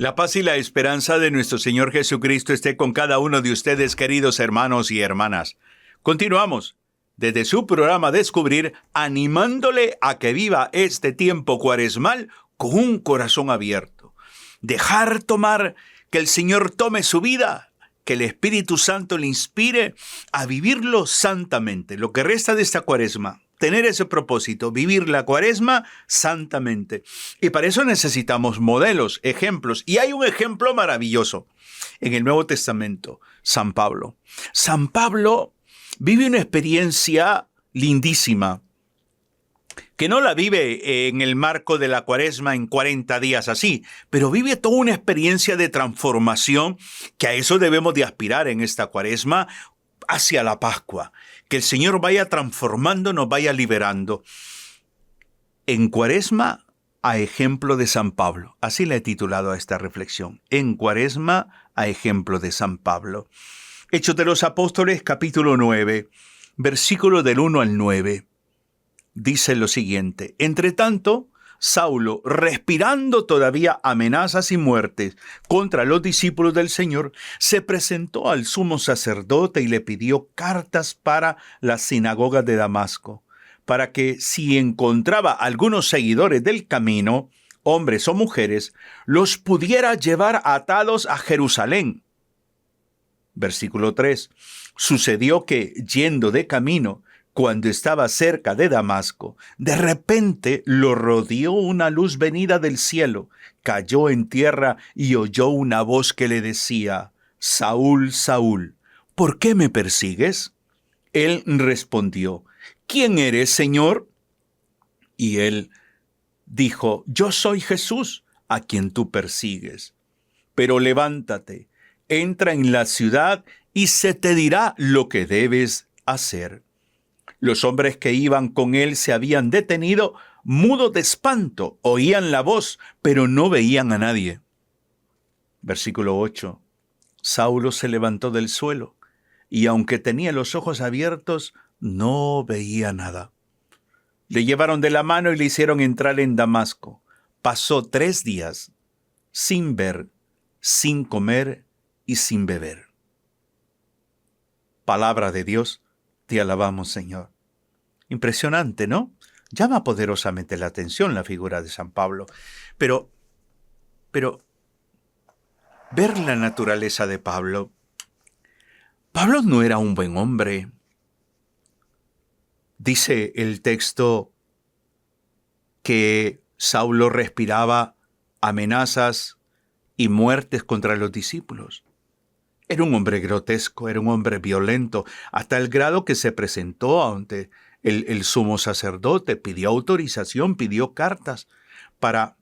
La paz y la esperanza de nuestro Señor Jesucristo esté con cada uno de ustedes, queridos hermanos y hermanas. Continuamos desde su programa Descubrir, animándole a que viva este tiempo cuaresmal con un corazón abierto. Dejar tomar, que el Señor tome su vida, que el Espíritu Santo le inspire a vivirlo santamente. Lo que resta de esta cuaresma, tener ese propósito, vivir la cuaresma santamente. Y para eso necesitamos modelos, ejemplos. Y hay un ejemplo maravilloso en el Nuevo Testamento, San Pablo. San Pablo vive una experiencia lindísima, que no la vive en el marco de la cuaresma en 40 días así, pero vive toda una experiencia de transformación, que a eso debemos de aspirar en esta cuaresma hacia la Pascua. Que el Señor vaya transformando, nos vaya liberando. En cuaresma, a ejemplo de San Pablo. Así le he titulado a esta reflexión. En cuaresma, a ejemplo de San Pablo. Hechos de los Apóstoles, capítulo 9, versículo del 1 al 9. Dice lo siguiente: Entre tanto, Saulo, respirando todavía amenazas y muertes contra los discípulos del Señor, se presentó al sumo sacerdote y le pidió cartas para las sinagogas de Damasco, para que si encontraba algunos seguidores del camino, hombres o mujeres, los pudiera llevar atados a Jerusalén. Versículo 3. Sucedió que, yendo de camino, cuando estaba cerca de Damasco, de repente lo rodeó una luz venida del cielo, cayó en tierra y oyó una voz que le decía: Saúl, Saúl, ¿por qué me persigues? Él respondió: ¿Quién eres, Señor? Y él dijo: Yo soy Jesús, a quien tú persigues. Pero levántate, entra en la ciudad y se te dirá lo que debes hacer. Los hombres que iban con él se habían detenido, mudos de espanto, oían la voz, pero no veían a nadie. Versículo 8. Saulo se levantó del suelo, y aunque tenía los ojos abiertos, no veía nada. Le llevaron de la mano y le hicieron entrar en Damasco. Pasó 3 días sin ver, sin comer y sin beber. Palabra de Dios, te alabamos, Señor. Impresionante, ¿no? Llama poderosamente la atención la figura de San Pablo. Pero ver la naturaleza de Pablo. Pablo no era un buen hombre. Dice el texto que Saulo respiraba amenazas y muertes contra los discípulos. Era un hombre grotesco, era un hombre violento, hasta el grado que se presentó ante el sumo sacerdote, pidió autorización, pidió cartas para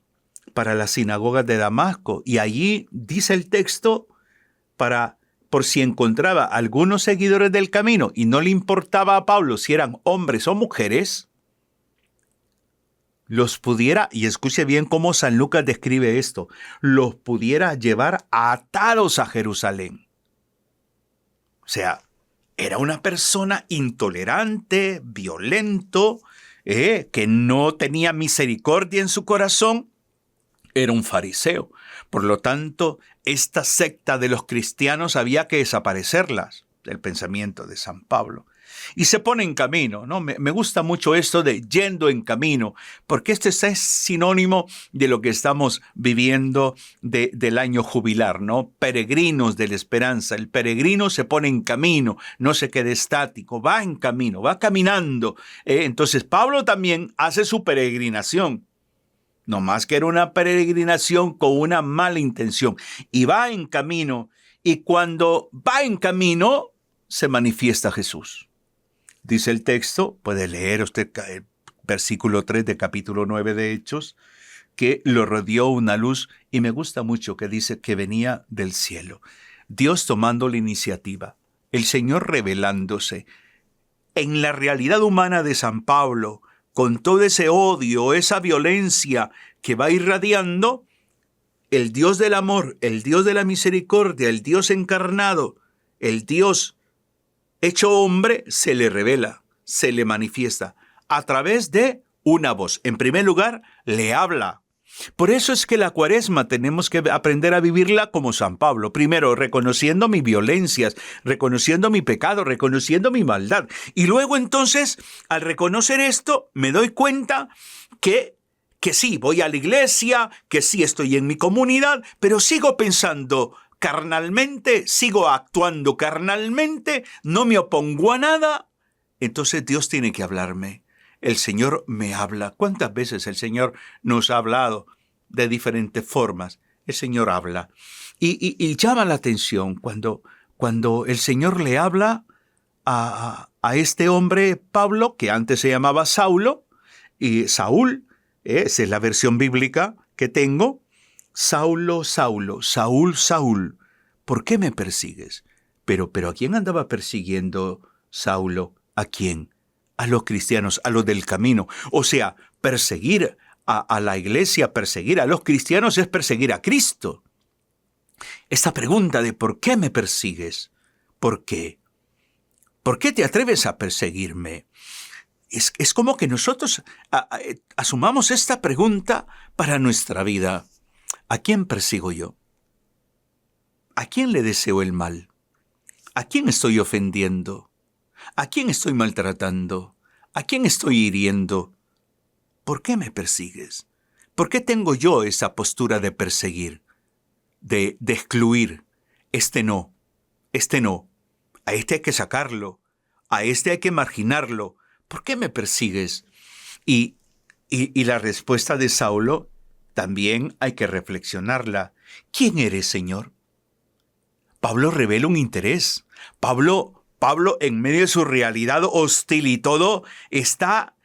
las sinagogas de Damasco. Y allí dice el texto, por si encontraba algunos seguidores del camino y no le importaba a Pablo si eran hombres o mujeres, los pudiera, y escuche bien cómo San Lucas describe esto, los pudiera llevar atados a Jerusalén. O sea, era una persona intolerante, violento, que no tenía misericordia en su corazón. Era un fariseo. Por lo tanto, esta secta de los cristianos había que desaparecerlas, del pensamiento de San Pablo. Y se pone en camino, ¿no? Me gusta mucho esto de yendo en camino, porque este es sinónimo de lo que estamos viviendo del año jubilar, ¿no? Peregrinos de la esperanza. El peregrino se pone en camino, no se queda estático, va en camino, va caminando. Entonces Pablo también hace su peregrinación. No más que era una peregrinación con una mala intención. Y va en camino, y cuando va en camino, se manifiesta Jesús. Dice el texto, puede leer usted el versículo 3 de capítulo 9 de Hechos, que lo rodeó una luz, y me gusta mucho que dice que venía del cielo. Dios tomando la iniciativa, el Señor revelándose en la realidad humana de San Pablo, con todo ese odio, esa violencia que va irradiando, el Dios del amor, el Dios de la misericordia, el Dios encarnado, el Dios hecho hombre, se le revela, se le manifiesta a través de una voz. En primer lugar, le habla. Por eso es que la Cuaresma tenemos que aprender a vivirla como San Pablo. Primero, reconociendo mis violencias, reconociendo mi pecado, reconociendo mi maldad. Y luego entonces, al reconocer esto, me doy cuenta que sí, voy a la iglesia, que sí estoy en mi comunidad, pero sigo pensando carnalmente, sigo actuando carnalmente, no me opongo a nada. Entonces Dios tiene que hablarme. El Señor me habla. ¿Cuántas veces el Señor nos ha hablado de diferentes formas? El Señor habla. Y llama la atención cuando el Señor le habla a este hombre Pablo, que antes se llamaba Saulo, y Saúl, esa es la versión bíblica que tengo. Saulo, Saulo, Saúl, Saúl, ¿por qué me persigues? Pero ¿a quién andaba persiguiendo Saulo? ¿A quién? A los cristianos, a los del camino. O sea, perseguir a la iglesia, perseguir a los cristianos es perseguir a Cristo. Esta pregunta de ¿por qué me persigues? ¿Por qué? ¿Por qué te atreves a perseguirme? Es como que nosotros asumamos esta pregunta para nuestra vida. ¿A quién persigo yo? ¿A quién le deseo el mal? ¿A quién estoy ofendiendo? ¿A quién estoy maltratando? ¿A quién estoy hiriendo? ¿Por qué me persigues? ¿Por qué tengo yo esa postura de perseguir, de excluir? Este no, a este hay que sacarlo, a este hay que marginarlo. ¿Por qué me persigues? Y la respuesta de Saulo también hay que reflexionarla. ¿Quién eres, Señor? Pablo revela un interés. Pablo, en medio de su realidad hostil y todo, está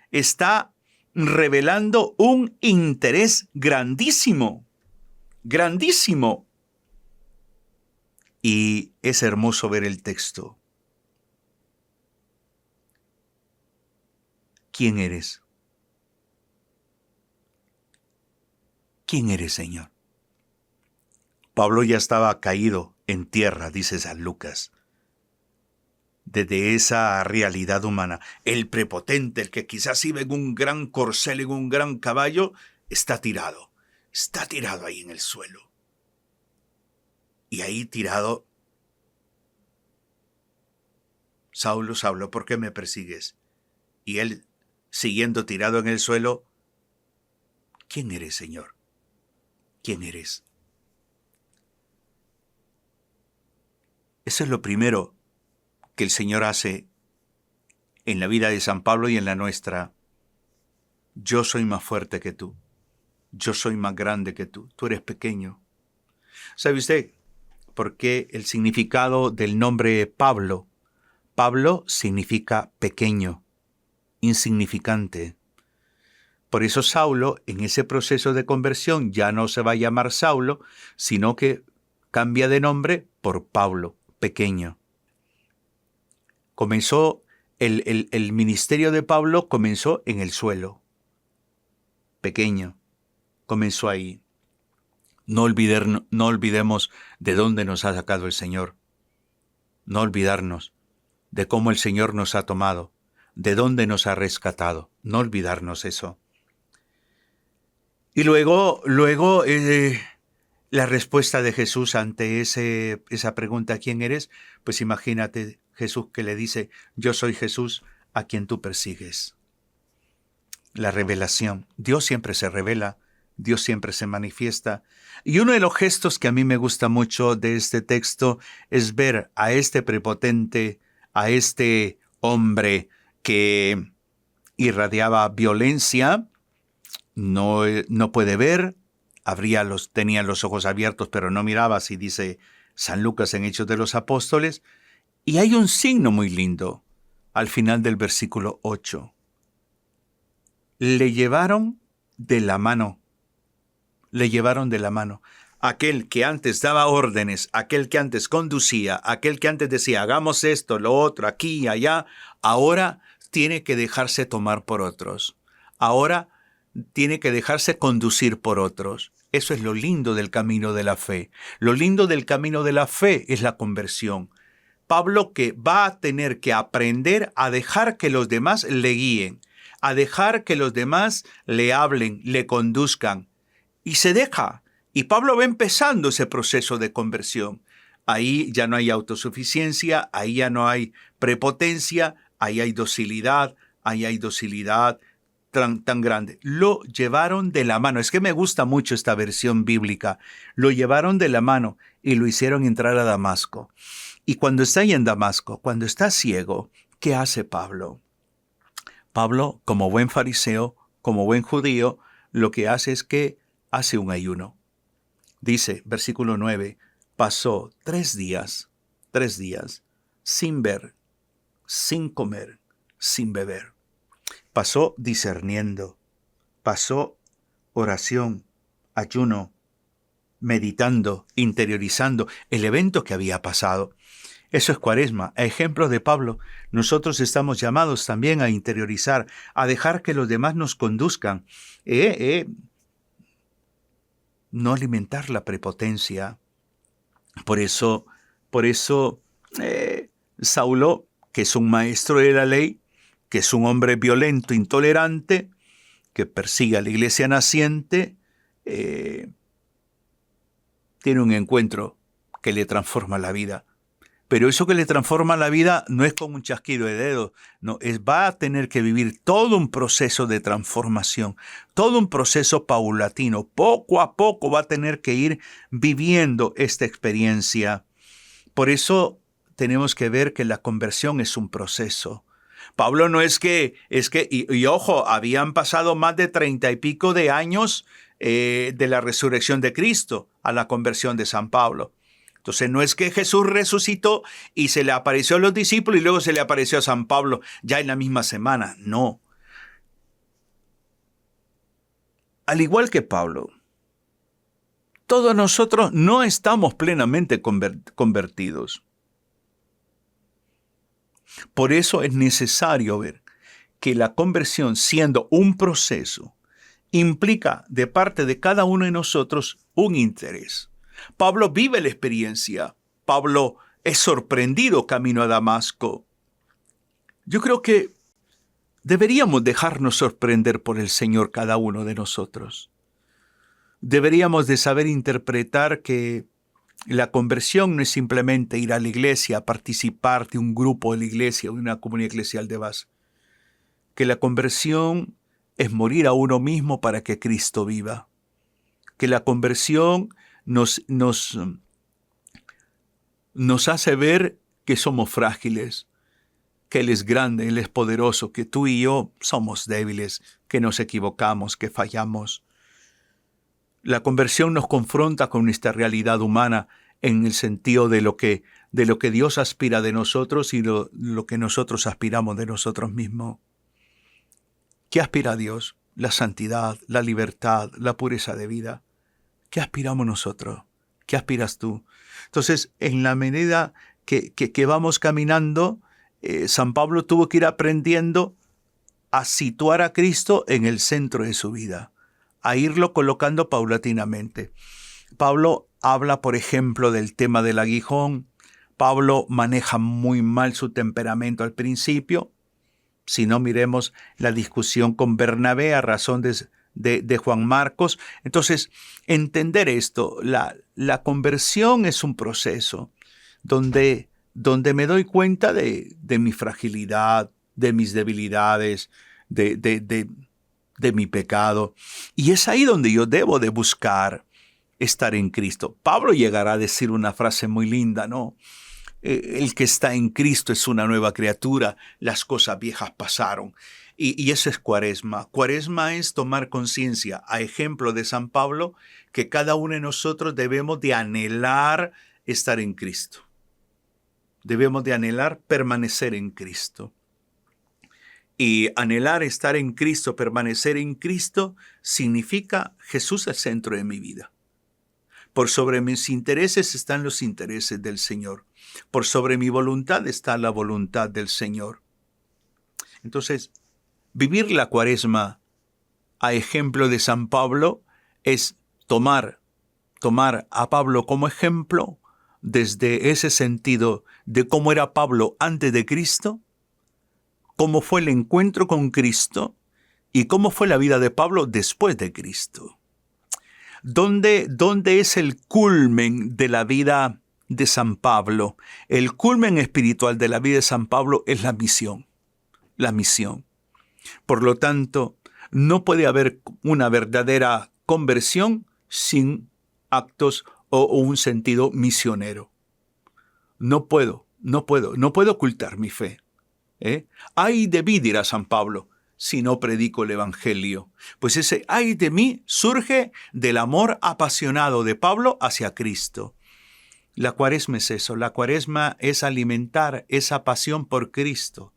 revelando un interés grandísimo. Grandísimo. Y es hermoso ver el texto. ¿Quién eres? ¿Quién eres, Señor? Pablo ya estaba caído en tierra, dice San Lucas. Desde esa realidad humana, el prepotente, el que quizás iba en un gran corcel, en un gran caballo, está tirado ahí en el suelo. Y ahí tirado, Saulo, Saulo, ¿por qué me persigues? Y él, siguiendo tirado en el suelo, ¿quién eres, Señor? ¿Quién eres? Eso es lo primero que el Señor hace en la vida de San Pablo y en la nuestra. Yo soy más fuerte que tú. Yo soy más grande que tú. Tú eres pequeño. ¿Sabe usted por qué el significado del nombre Pablo? Pablo significa pequeño, insignificante. Por eso Saulo, en ese proceso de conversión, ya no se va a llamar Saulo, sino que cambia de nombre por Pablo, pequeño. Comenzó, el ministerio de Pablo comenzó en el suelo. Pequeño, comenzó ahí. No olvidemos de dónde nos ha sacado el Señor. No olvidarnos de cómo el Señor nos ha tomado, de dónde nos ha rescatado. No olvidarnos eso. Y luego la respuesta de Jesús ante esa pregunta, ¿quién eres? Pues imagínate Jesús que le dice, yo soy Jesús a quien tú persigues. La revelación. Dios siempre se revela, Dios siempre se manifiesta. Y uno de los gestos que a mí me gusta mucho de este texto es ver a este prepotente, a este hombre que irradiaba violencia, no puede ver, tenía los ojos abiertos pero no miraba, así dice San Lucas en Hechos de los Apóstoles. Y hay un signo muy lindo al final del versículo 8. Le llevaron de la mano. Aquel que antes daba órdenes, aquel que antes conducía, aquel que antes decía, hagamos esto, lo otro, aquí y allá, ahora tiene que dejarse tomar por otros. Ahora tiene que dejarse conducir por otros. Eso es lo lindo del camino de la fe. Lo lindo del camino de la fe es la conversión. Pablo que va a tener que aprender a dejar que los demás le guíen, a dejar que los demás le hablen, le conduzcan. y se deja. Y Pablo va empezando ese proceso de conversión. Ahí ya no hay autosuficiencia, ahí ya no hay prepotencia, ahí hay docilidad tan grande. Lo llevaron de la mano. Es que me gusta mucho esta versión bíblica. Lo llevaron de la mano y lo hicieron entrar a Damasco. Y cuando está ahí en Damasco, cuando está ciego, ¿qué hace Pablo? Pablo, como buen fariseo, como buen judío, lo que hace es que hace un ayuno. Dice, versículo 9, pasó 3 días, sin ver, sin comer, sin beber. Pasó discerniendo, pasó oración, ayuno, meditando, interiorizando el evento que había pasado. Eso es Cuaresma. A ejemplo de Pablo, nosotros estamos llamados también a interiorizar, a dejar que los demás nos conduzcan. No alimentar la prepotencia. Por eso, Saulo, que es un maestro de la ley, que es un hombre violento, intolerante, que persigue a la iglesia naciente, tiene un encuentro que le transforma la vida. Pero eso que le transforma la vida no es con un chasquido de dedos, no, va a tener que vivir todo un proceso de transformación, todo un proceso paulatino. Poco a poco va a tener que ir viviendo esta experiencia. Por eso tenemos que ver que la conversión es un proceso. Pablo no es que, y ojo, habían pasado más de 30 y pico de años de la resurrección de Cristo a la conversión de San Pablo. Entonces no es que Jesús resucitó y se le apareció a los discípulos y luego se le apareció a San Pablo ya en la misma semana. No. Al igual que Pablo, todos nosotros no estamos plenamente convertidos. Por eso es necesario ver que la conversión, siendo un proceso, implica de parte de cada uno de nosotros un interés. Pablo vive la experiencia. Pablo es sorprendido camino a Damasco. Yo creo que deberíamos dejarnos sorprender por el Señor cada uno de nosotros. Deberíamos de saber interpretar que la conversión no es simplemente ir a la iglesia, participar de un grupo de la iglesia o de una comunidad eclesial de base. Que la conversión es morir a uno mismo para que Cristo viva. Que la conversión nos hace ver que somos frágiles, que Él es grande, Él es poderoso, que tú y yo somos débiles, que nos equivocamos, que fallamos. La conversión nos confronta con nuestra realidad humana en el sentido de lo que Dios aspira de nosotros y lo que nosotros aspiramos de nosotros mismos. ¿Qué aspira a Dios? La santidad, la libertad, la pureza de vida. ¿Qué aspiramos nosotros? ¿Qué aspiras tú? Entonces, en la medida que vamos caminando, San Pablo tuvo que ir aprendiendo a situar a Cristo en el centro de su vida, a irlo colocando paulatinamente. Pablo habla, por ejemplo, del tema del aguijón. Pablo maneja muy mal su temperamento al principio. Si no, miremos la discusión con Bernabé a razón de Juan Marcos. Entonces, entender esto, la conversión es un proceso donde me doy cuenta de mi fragilidad, de mis debilidades, de mi pecado. Y es ahí donde yo debo de buscar estar en Cristo. Pablo llegará a decir una frase muy linda, ¿no? El que está en Cristo es una nueva criatura, las cosas viejas pasaron. Y eso es Cuaresma. Cuaresma es tomar conciencia, a ejemplo de San Pablo, que cada uno de nosotros debemos de anhelar estar en Cristo. Debemos de anhelar permanecer en Cristo. Y anhelar estar en Cristo, permanecer en Cristo, significa Jesús al centro de mi vida. Por sobre mis intereses están los intereses del Señor. Por sobre mi voluntad está la voluntad del Señor. Entonces, vivir la Cuaresma a ejemplo de San Pablo es tomar a Pablo como ejemplo desde ese sentido de cómo era Pablo antes de Cristo, cómo fue el encuentro con Cristo y cómo fue la vida de Pablo después de Cristo. ¿Dónde es el culmen de la vida de San Pablo? El culmen espiritual de la vida de San Pablo es la misión. La misión. Por lo tanto, no puede haber una verdadera conversión sin actos o un sentido misionero. No puedo ocultar mi fe. Ay de mí, dirá San Pablo, si no predico el Evangelio. Pues ese ay de mí surge del amor apasionado de Pablo hacia Cristo. La cuaresma es eso, la cuaresma es alimentar esa pasión por Cristo.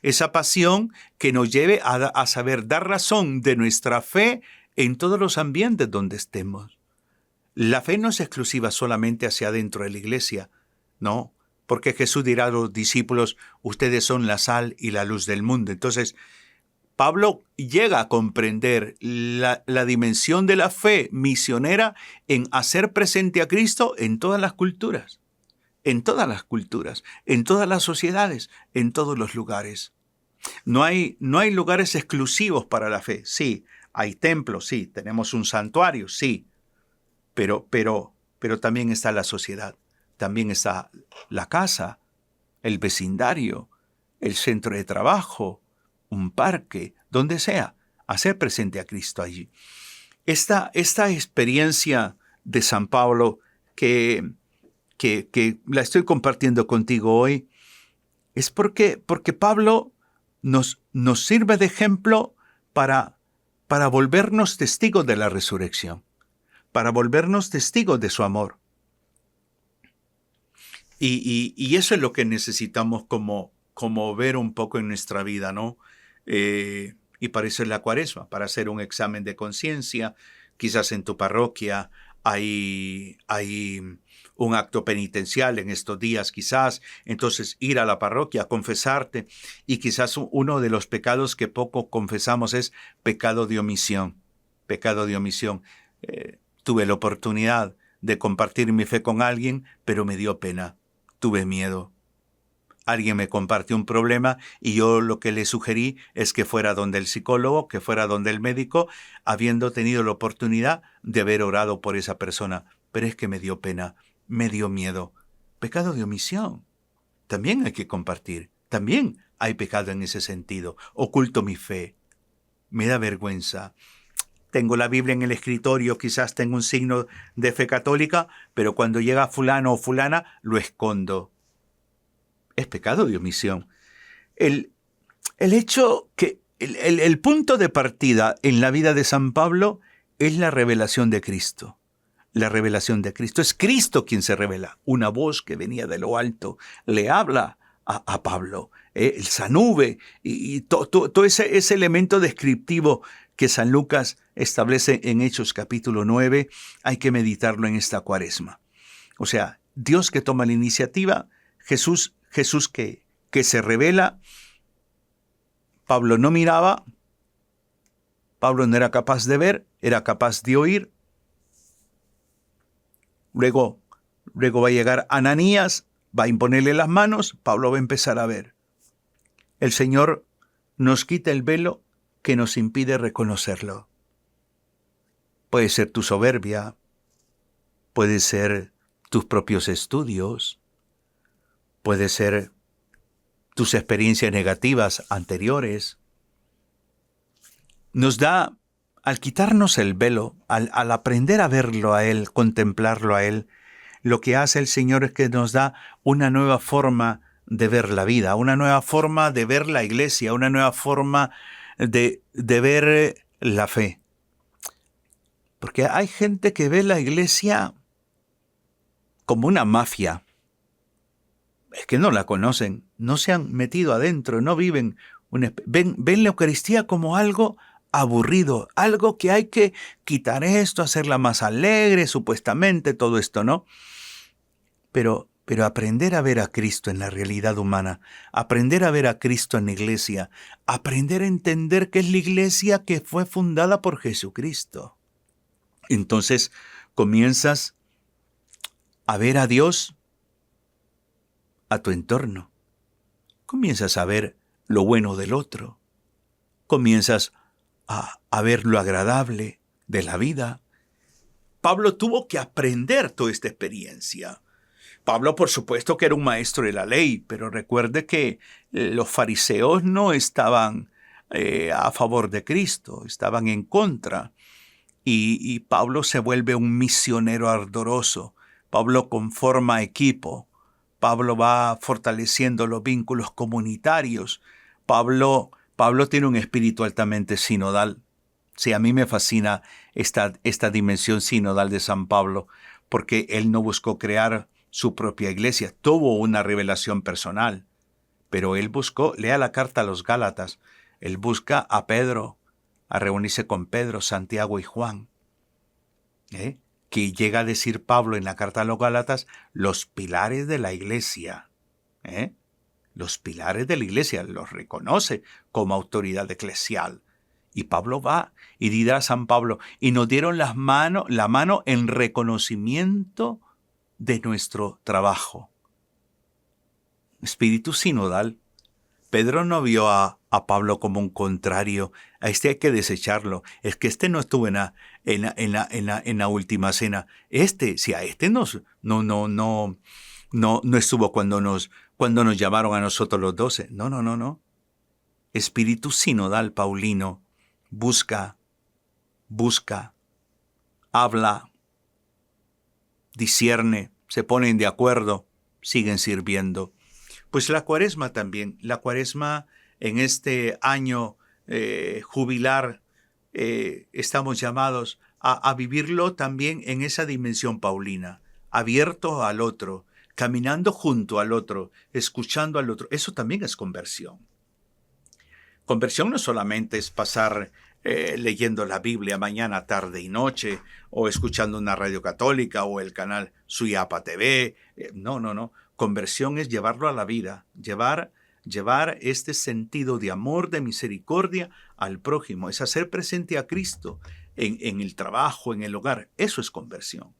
Esa pasión que nos lleve a saber dar razón de nuestra fe en todos los ambientes donde estemos. La fe no es exclusiva solamente hacia adentro de la iglesia, no, porque Jesús dirá a los discípulos, ustedes son la sal y la luz del mundo. Entonces, Pablo llega a comprender la dimensión de la fe misionera en hacer presente a Cristo en todas las culturas. En todas las culturas, en todas las sociedades, en todos los lugares. No hay lugares exclusivos para la fe. Sí, hay templos, sí, tenemos un santuario, sí, pero también está la sociedad, también está la casa, el vecindario, el centro de trabajo, un parque, donde sea, hacer presente a Cristo allí. Esta experiencia de San Pablo que la estoy compartiendo contigo hoy, es porque Pablo nos sirve de ejemplo para volvernos testigos de la resurrección, para volvernos testigos de su amor. Y eso es lo que necesitamos como ver un poco en nuestra vida, ¿no? Y para eso es la cuaresma, para hacer un examen de conciencia. Quizás en tu parroquia hay un acto penitencial en estos días, quizás. Entonces ir a la parroquia, confesarte. Y quizás uno de los pecados que poco confesamos es pecado de omisión. Pecado de omisión. Tuve la oportunidad de compartir mi fe con alguien, pero me dio pena. Tuve miedo. Alguien me compartió un problema y yo lo que le sugerí es que fuera donde el psicólogo, que fuera donde el médico, habiendo tenido la oportunidad de haber orado por esa persona. Pero es que me dio pena, me dio miedo. Pecado de omisión. También hay que compartir. También hay pecado en ese sentido. Oculto mi fe. Me da vergüenza. Tengo la Biblia en el escritorio, quizás tengo un signo de fe católica, pero cuando llega fulano o fulana, lo escondo. Es pecado de omisión. El hecho que el punto de partida en la vida de San Pablo es la revelación de Cristo. La revelación de Cristo. Es Cristo quien se revela. Una voz que venía de lo alto le habla a Pablo. Esa nube y todo ese elemento descriptivo que San Lucas establece en Hechos capítulo 9, hay que meditarlo en esta cuaresma. O sea, Dios que toma la iniciativa, Jesús que se revela. Pablo no miraba, Pablo no era capaz de ver, era capaz de oír. Luego va a llegar Ananías, va a imponerle las manos, Pablo va a empezar a ver. El Señor nos quita el velo que nos impide reconocerlo. Puede ser tu soberbia, puede ser tus propios estudios, puede ser tus experiencias negativas anteriores. Nos da, al quitarnos el velo, al aprender a verlo a Él, contemplarlo a Él, lo que hace el Señor es que nos da una nueva forma de ver la vida, una nueva forma de ver la iglesia, una nueva forma de ver la fe. Porque hay gente que ve la iglesia como una mafia. Es que no la conocen, no se han metido adentro, no viven. Ven la Eucaristía como algo aburrido, algo que hay que quitar esto, hacerla más alegre, supuestamente, todo esto, ¿no? Pero aprender a ver a Cristo en la realidad humana, aprender a ver a Cristo en la iglesia, aprender a entender que es la iglesia que fue fundada por Jesucristo. Entonces comienzas a ver a Dios a tu entorno. Comienzas a ver lo bueno del otro. Comienzas a ver lo agradable de la vida. Pablo tuvo que aprender toda esta experiencia. Pablo, por supuesto, que era un maestro de la ley, pero recuerde que los fariseos no estaban a favor de Cristo, estaban en contra. Y Pablo se vuelve un misionero ardoroso. Pablo conforma equipo. Pablo va fortaleciendo los vínculos comunitarios. Pablo tiene un espíritu altamente sinodal. Sí, a mí me fascina esta dimensión sinodal de San Pablo, porque él no buscó crear su propia iglesia, tuvo una revelación personal, pero él buscó, lea la carta a los Gálatas, él busca a Pedro, a reunirse con Pedro, Santiago y Juan, que llega a decir Pablo en la carta a los Gálatas, los pilares de la iglesia, los pilares de la iglesia, los reconoce como autoridad eclesial. Y Pablo va y dirá a San Pablo, y nos dieron la mano en reconocimiento de nuestro trabajo. Espíritu sinodal. Pedro no vio a Pablo como un contrario. A este hay que desecharlo. Es que este no estuvo en la última cena. Si a este no estuvo cuando nos llamaron a nosotros los 12. No. Espíritu sinodal paulino. Busca, habla, discierne, se ponen de acuerdo, siguen sirviendo. Pues la Cuaresma también, la Cuaresma en este año jubilar, estamos llamados a vivirlo también en esa dimensión paulina, abierto al otro, caminando junto al otro, escuchando al otro. Eso también es conversión. Conversión no solamente es pasar leyendo la Biblia mañana, tarde y noche, o escuchando una radio católica o el canal Suyapa TV. No. Conversión es llevarlo a la vida, llevar este sentido de amor, de misericordia al prójimo. Es hacer presente a Cristo en el trabajo, en el hogar. Eso es conversión.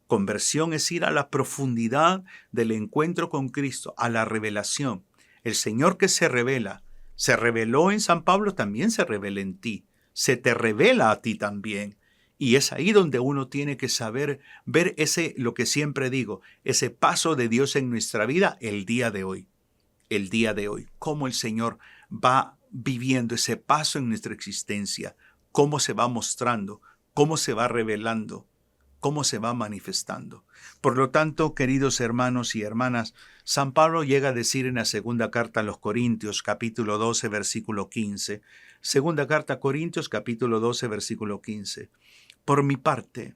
Conversión es ir a la profundidad del encuentro con Cristo, a la revelación. El Señor que se reveló en San Pablo, también se revela en ti. Se te revela a ti también. Y es ahí donde uno tiene que saber ver lo que siempre digo, ese paso de Dios en nuestra vida el día de hoy. El día de hoy. Cómo el Señor va viviendo ese paso en nuestra existencia. Cómo se va mostrando, cómo se va revelando, cómo se va manifestando. Por lo tanto, queridos hermanos y hermanas, San Pablo llega a decir en la segunda carta a los Corintios, capítulo 12, versículo 15. Segunda carta a Corintios, capítulo 12, versículo 15. Por mi parte,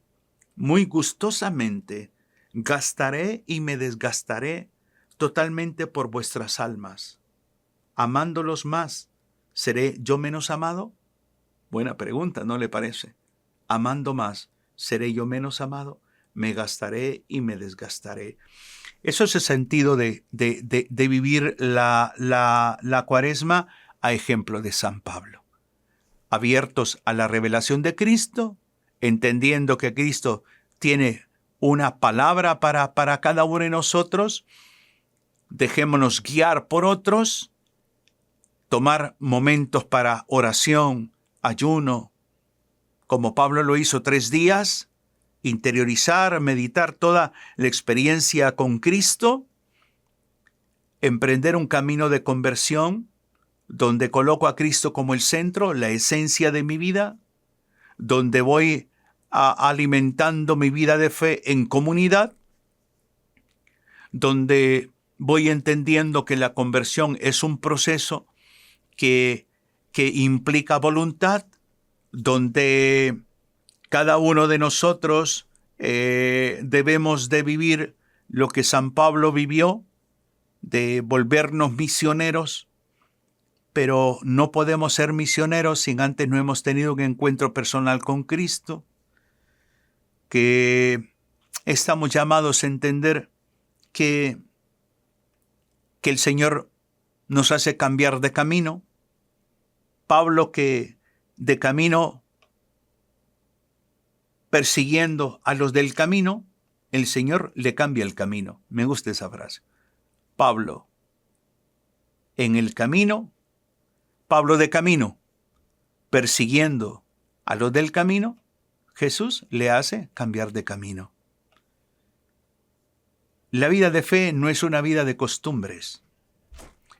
muy gustosamente, gastaré y me desgastaré totalmente por vuestras almas. Amándolos más, ¿seré yo menos amado? Buena pregunta, ¿no le parece? Amando más, ¿seré yo menos amado? Me gastaré y me desgastaré. Eso es el sentido de vivir la Cuaresma a ejemplo de San Pablo. Abiertos a la revelación de Cristo, entendiendo que Cristo tiene una palabra para cada uno de nosotros, dejémonos guiar por otros, tomar momentos para oración, ayuno, como Pablo lo hizo 3 días, interiorizar, meditar toda la experiencia con Cristo, emprender un camino de conversión donde coloco a Cristo como el centro, la esencia de mi vida, donde voy alimentando mi vida de fe en comunidad, donde voy entendiendo que la conversión es un proceso que implica voluntad, donde cada uno de nosotros debemos de vivir lo que San Pablo vivió, de volvernos misioneros, pero no podemos ser misioneros si antes no hemos tenido un encuentro personal con Cristo, que estamos llamados a entender que el Señor nos hace cambiar de camino. Pablo, que de camino persiguiendo a los del camino, el Señor le cambia el camino. Me gusta esa frase. Pablo en el camino, Pablo de camino, persiguiendo a los del camino, Jesús le hace cambiar de camino. La vida de fe no es una vida de costumbres,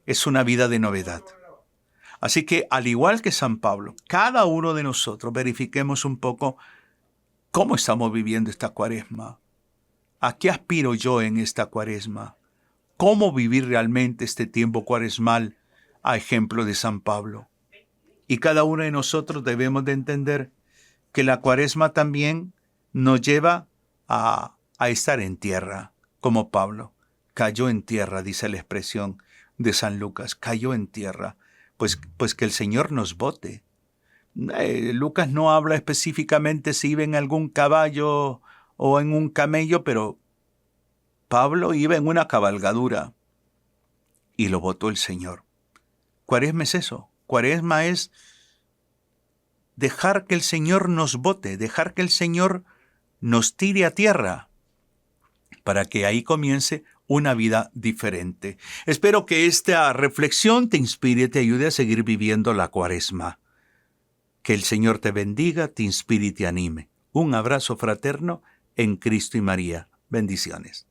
es una vida de novedad. Así que, al igual que San Pablo, cada uno de nosotros verifiquemos un poco cómo estamos viviendo esta Cuaresma. ¿A qué aspiro yo en esta Cuaresma? ¿Cómo vivir realmente este tiempo cuaresmal a ejemplo de San Pablo? Y cada uno de nosotros debemos de entender que la Cuaresma también nos lleva a estar en tierra, como Pablo. Cayó en tierra, dice la expresión de San Lucas, cayó en tierra. Pues que el Señor nos bote. Lucas no habla específicamente si iba en algún caballo o en un camello, pero Pablo iba en una cabalgadura y lo botó el Señor. Cuaresma es eso. Cuaresma es dejar que el Señor nos bote, dejar que el Señor nos tire a tierra, para que ahí comience una vida diferente. Espero que esta reflexión te inspire y te ayude a seguir viviendo la Cuaresma. Que el Señor te bendiga, te inspire y te anime. Un abrazo fraterno en Cristo y María. Bendiciones.